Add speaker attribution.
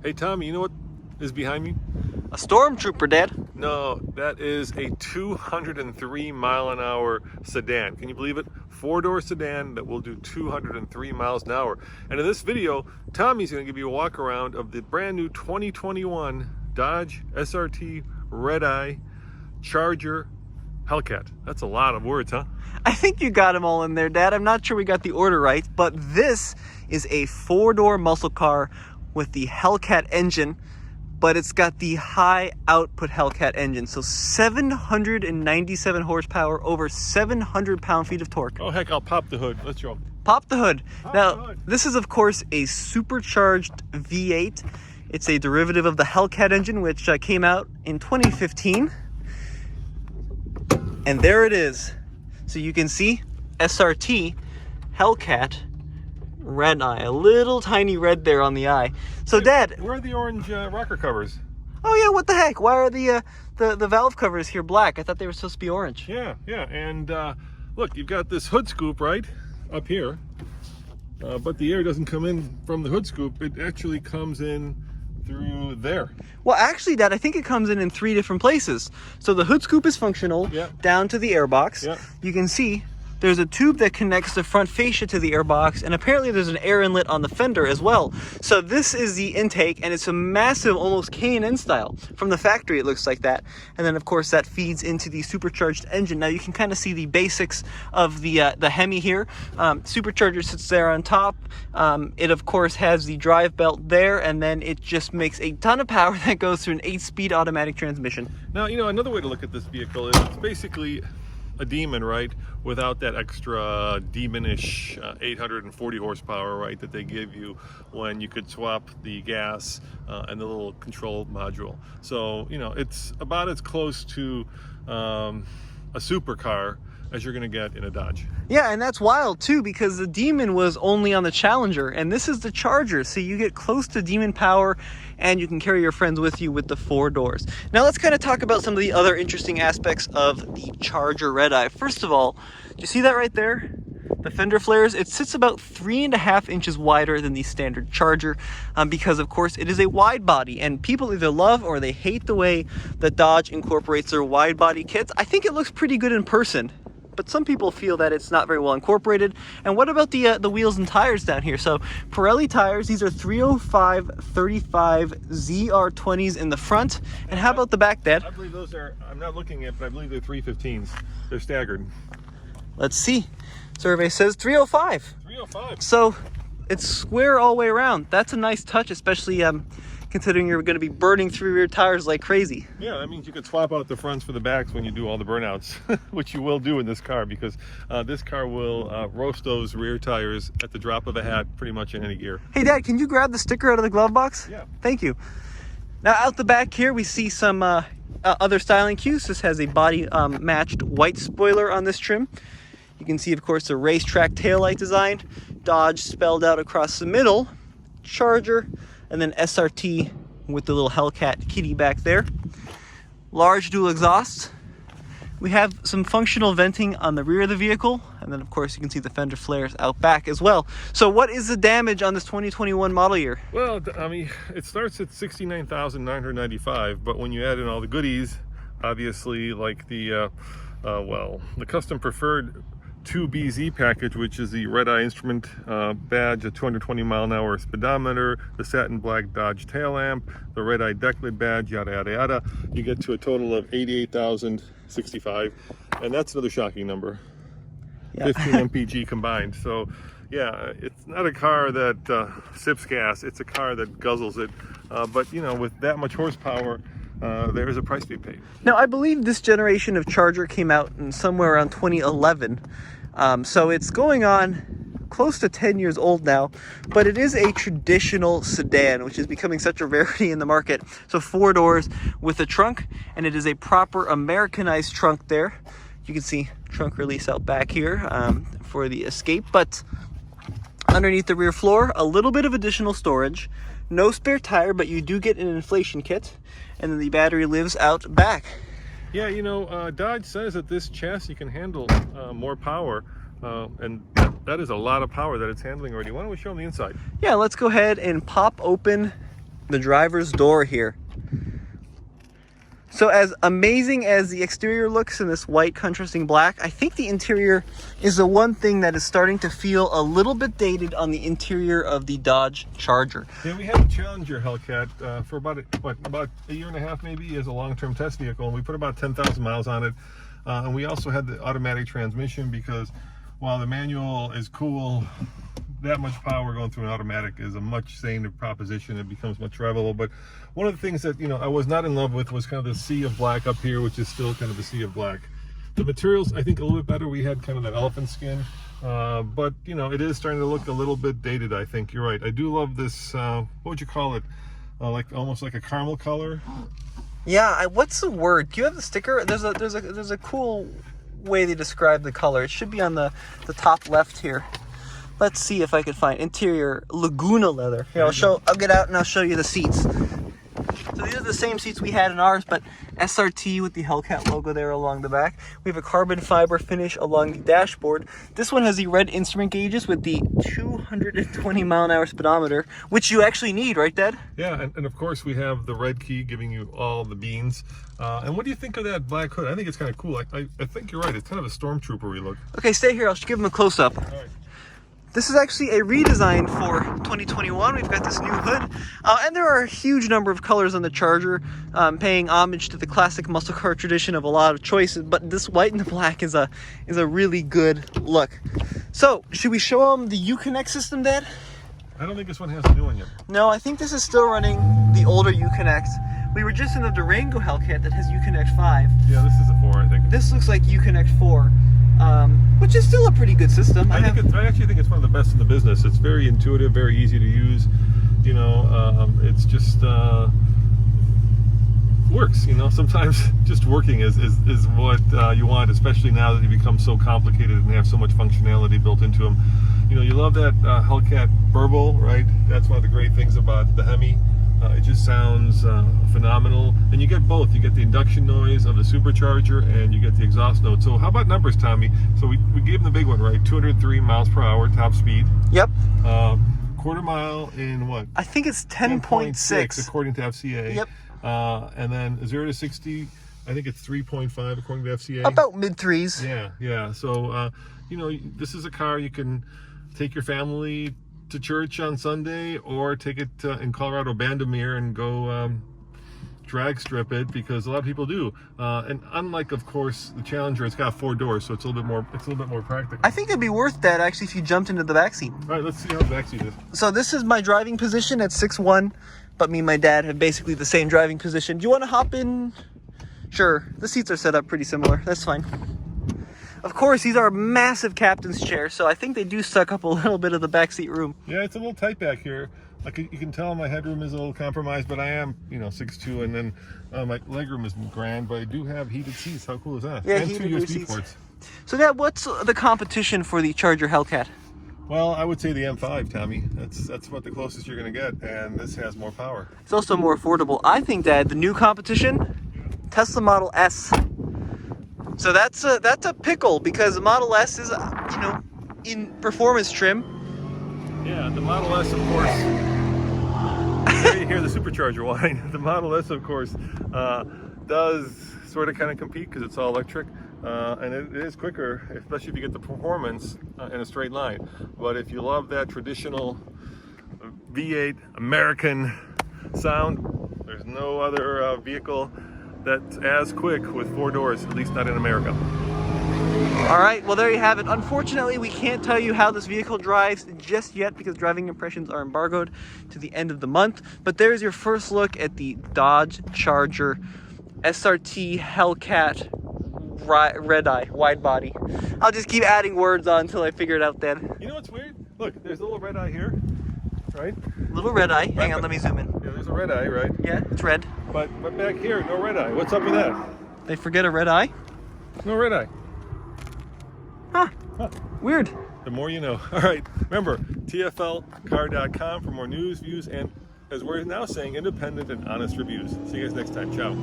Speaker 1: Hey Tommy, you know what is behind me?
Speaker 2: A stormtrooper, Dad.
Speaker 1: No, that is a 203 mile an hour sedan. Can you believe it? Four-door sedan that will do 203 miles an hour. And in this video, Tommy's going to give you a walk around of the brand new 2021 Dodge SRT Redeye Charger Hellcat. That's a lot of words, huh?
Speaker 2: I think you got them all in there, Dad. I'm not sure we got the order right, but this is a four-door muscle car with the Hellcat engine, but it's got the high output Hellcat engine. So 797 horsepower, over 700 pound-feet of torque.
Speaker 1: Oh heck, I'll pop the hood. Let's go.
Speaker 2: Pop the hood.
Speaker 1: Pop
Speaker 2: now,
Speaker 1: the hood.
Speaker 2: This is of course a supercharged V8. It's a derivative of the Hellcat engine, which came out in 2015. And there it is. So you can see SRT Hellcat Redeye, a little tiny red there on the eye. So
Speaker 1: Hey,
Speaker 2: Dad,
Speaker 1: where are the orange rocker covers?
Speaker 2: oh yeah, what the heck? Why are the valve covers here black? I thought they were supposed to be orange.
Speaker 1: Yeah, and look, you've got this hood scoop right up here, but the air doesn't come in from the hood scoop. It actually comes in through there.
Speaker 2: Well, actually, Dad, I think it comes in 3 different places. So the hood scoop is functional down to the airbox.
Speaker 1: Yeah.
Speaker 2: You can see there's a tube that connects the front fascia to the airbox, and apparently there's an air inlet on the fender as well. So this is the intake, and it's a massive, almost K&N style. From the factory, it looks like that. And then, of course, that feeds into the supercharged engine. Now, you can kind of see the basics of the Hemi here. Supercharger sits there on top. It, of course, has the drive belt there, and then it just makes a ton of power that goes through an 8-speed automatic transmission.
Speaker 1: Now, you know, another way to look at this vehicle is it's basically a Demon, right, without that extra demonish 840 horsepower, right, that they give you when you could swap the gas and the little control module. So, you know, it's about as close to a supercar as you're going to get in a Dodge.
Speaker 2: Yeah, and that's wild too, because the Demon was only on the Challenger, and this is the Charger, so you get close to Demon power, and you can carry your friends with you with the 4 doors. Now let's kind of talk about some of the other interesting aspects of the Charger Redeye. First of all, do you see that right there? The fender flares, it sits about 3.5 inches wider than the standard Charger, because of course it is a wide body, and people either love or they hate the way that Dodge incorporates their wide body kits. I think it looks pretty good in person, but some people feel that it's not very well incorporated. And what about the wheels and tires down here? So Pirelli tires, these are 305/35 ZR20s in the front. And how about the back, Dad?
Speaker 1: I believe those are, I'm not looking at, but I believe they're 315s. They're staggered.
Speaker 2: Let's see. Survey says 305.
Speaker 1: 305.
Speaker 2: So it's square all the way around. That's a nice touch, especially considering you're going to be burning through your tires like crazy.
Speaker 1: Yeah, that means you could swap out the fronts for the backs when you do all the burnouts, which you will do in this car, because this car will roast those rear tires at the drop of a hat pretty much in any gear.
Speaker 2: Hey Dad, can you grab the sticker out of the glove box?
Speaker 1: Yeah.
Speaker 2: Thank you. Now out the back here we see some other styling cues. This has a body matched white spoiler on this trim. You can see, of course, the racetrack taillight design, Dodge spelled out across the middle, Charger, and then SRT with the little Hellcat kitty back there. Large dual exhausts. We have some functional venting on the rear of the vehicle, and then of course you can see the fender flares out back as well. So what is the damage on this 2021 model year?
Speaker 1: Well, I mean, it starts at 69,995, but when you add in all the goodies, obviously, like the the custom preferred 2BZ package, which is the Redeye instrument badge, a 220 mile an hour speedometer, the satin black Dodge tail lamp, the Redeye deck lid badge, yada yada yada, you get to a total of 88,065, and that's another shocking number. Yeah. 15 mpg combined. So yeah, it's not a car that sips gas, it's a car that guzzles it, but you know, with that much horsepower, there is a price to be paid.
Speaker 2: Now, I believe this generation of Charger came out in somewhere around 2011. So it's going on close to 10 years old now, but it is a traditional sedan, which is becoming such a rarity in the market. So 4 doors with a trunk, and it is a proper Americanized trunk there. You can see trunk release out back here for the Escape, but underneath the rear floor, a little bit of additional storage. No spare tire, but you do get an inflation kit, and then the battery lives out back.
Speaker 1: Yeah, you know, Dodge says that this chassis can handle more power, and that is a lot of power that it's handling already. Why don't we show them the inside?
Speaker 2: Yeah, let's go ahead and pop open the driver's door here. So as amazing as the exterior looks in this white contrasting black, I think the interior is the one thing that is starting to feel a little bit dated on the interior of the Dodge Charger.
Speaker 1: Yeah, we had the Challenger Hellcat for about a year and a half maybe as a long-term test vehicle, and we put about 10,000 miles on it. And we also had the automatic transmission because while the manual is cool, that much power going through an automatic is a much saner proposition. It becomes much drivable. But one of the things that, I was not in love with was kind of the sea of black up here, which is still kind of the sea of black. The materials, I think, a little bit better. We had kind of that elephant skin, but it is starting to look a little bit dated. I think you're right. I do love this. What would you call it? Like almost like a caramel color.
Speaker 2: Yeah. What's the word? Do you have the sticker? There's a cool way they describe the color. It should be on the top left here. Let's see if I can find interior Laguna leather. Here, I'll get out and I'll show you the seats. So these are the same seats we had in ours, but SRT with the Hellcat logo there along the back. We have a carbon fiber finish along the dashboard. This one has the red instrument gauges with the 220 mile an hour speedometer, which you actually need, right, Dad?
Speaker 1: Yeah, and of course we have the red key giving you all the beans. And what do you think of that black hood? I think it's kind of cool. I think you're right. It's kind of a stormtrooper-y look.
Speaker 2: Okay, stay here. I'll give them a close-up.
Speaker 1: All right.
Speaker 2: This is actually a redesign for 2021. We've got this new hood, and there are a huge number of colors on the Charger, paying homage to the classic muscle car tradition of a lot of choices. But this white and the black is a really good look. So, should we show them the UConnect system, Dad?
Speaker 1: I don't think this one has a new one yet.
Speaker 2: No, I think this is still running the older UConnect. We were just in the Durango Hellcat that has UConnect 5.
Speaker 1: Yeah, this is a 4, I think.
Speaker 2: This looks like UConnect 4. Which is still a pretty good system.
Speaker 1: I actually think it's one of the best in the business. It's very intuitive, very easy to use. It's just works. Sometimes just working is what you want, especially now that they become so complicated and they have so much functionality built into them. You love that Hellcat burble, right? That's one of the great things about the Hemi. It just sounds phenomenal, and you get both. You get the induction noise of the supercharger and you get the exhaust note. So how about numbers, Tommy? So we gave them the big one, right? 203 miles per hour top speed.
Speaker 2: Yep.
Speaker 1: Quarter mile in what?
Speaker 2: I think it's 10.6
Speaker 1: according to FCA.
Speaker 2: Yep.
Speaker 1: And then 0 to 60, I think it's 3.5 according to FCA.
Speaker 2: About mid threes.
Speaker 1: Yeah. So this is a car you can take your family to church on Sunday, or take it in Colorado Bandamere and go drag strip it, because a lot of people do. And unlike, of course, the Challenger, it's got 4 doors, so it's a little bit more practical.
Speaker 2: I think it'd be worth that actually if you jumped into the back seat.
Speaker 1: All right, let's see how the back seat is.
Speaker 2: So this is my driving position at 6'1", but me and my dad have basically the same driving position. Do you want to hop in? Sure. The seats are set up pretty similar. That's fine. Of course, these are massive captain's chairs, so I think they do suck up a little bit of the backseat room.
Speaker 1: Yeah, it's a little tight back here. You can tell my headroom is a little compromised, but I am, 6'2", and then my legroom is grand, but I do have heated seats. How cool is that?
Speaker 2: Yeah,
Speaker 1: and
Speaker 2: heated
Speaker 1: 2 USB
Speaker 2: seats.
Speaker 1: ports.
Speaker 2: So, Dad, what's the competition for the Charger Hellcat?
Speaker 1: Well, I would say the M5, Tommy. That's about the closest you're going to get, and this has more power.
Speaker 2: It's also more affordable. I think, Dad, the new competition, Tesla Model S. So that's a pickle, because the Model S is, in performance trim.
Speaker 1: Yeah, the Model S, of course. There you hear the supercharger whine. The Model S, of course, does sort of kind of compete because it's all electric, and it is quicker, especially if you get the performance in a straight line. But if you love that traditional V8 American sound, there's no other vehicle that's as quick with 4 doors, at least not in America.
Speaker 2: All right, well, there you have it. Unfortunately, we can't tell you how this vehicle drives just yet because driving impressions are embargoed to the end of the month. But there's your first look at the Dodge Charger SRT Hellcat Redeye wide body. I'll just keep adding words on until I figure it out then.
Speaker 1: You know what's weird? Look, there's a little red eye here, right?
Speaker 2: Little red eye. Hang on, let me zoom in.
Speaker 1: Yeah, there's a red eye, right?
Speaker 2: Yeah, it's red.
Speaker 1: But back here, no red eye. What's up with that?
Speaker 2: They forget a red eye?
Speaker 1: No red eye.
Speaker 2: Huh. Weird.
Speaker 1: The more you know. All right. Remember, TFLcar.com for more news, views, and, as we're now saying, independent and honest reviews. See you guys next time. Ciao.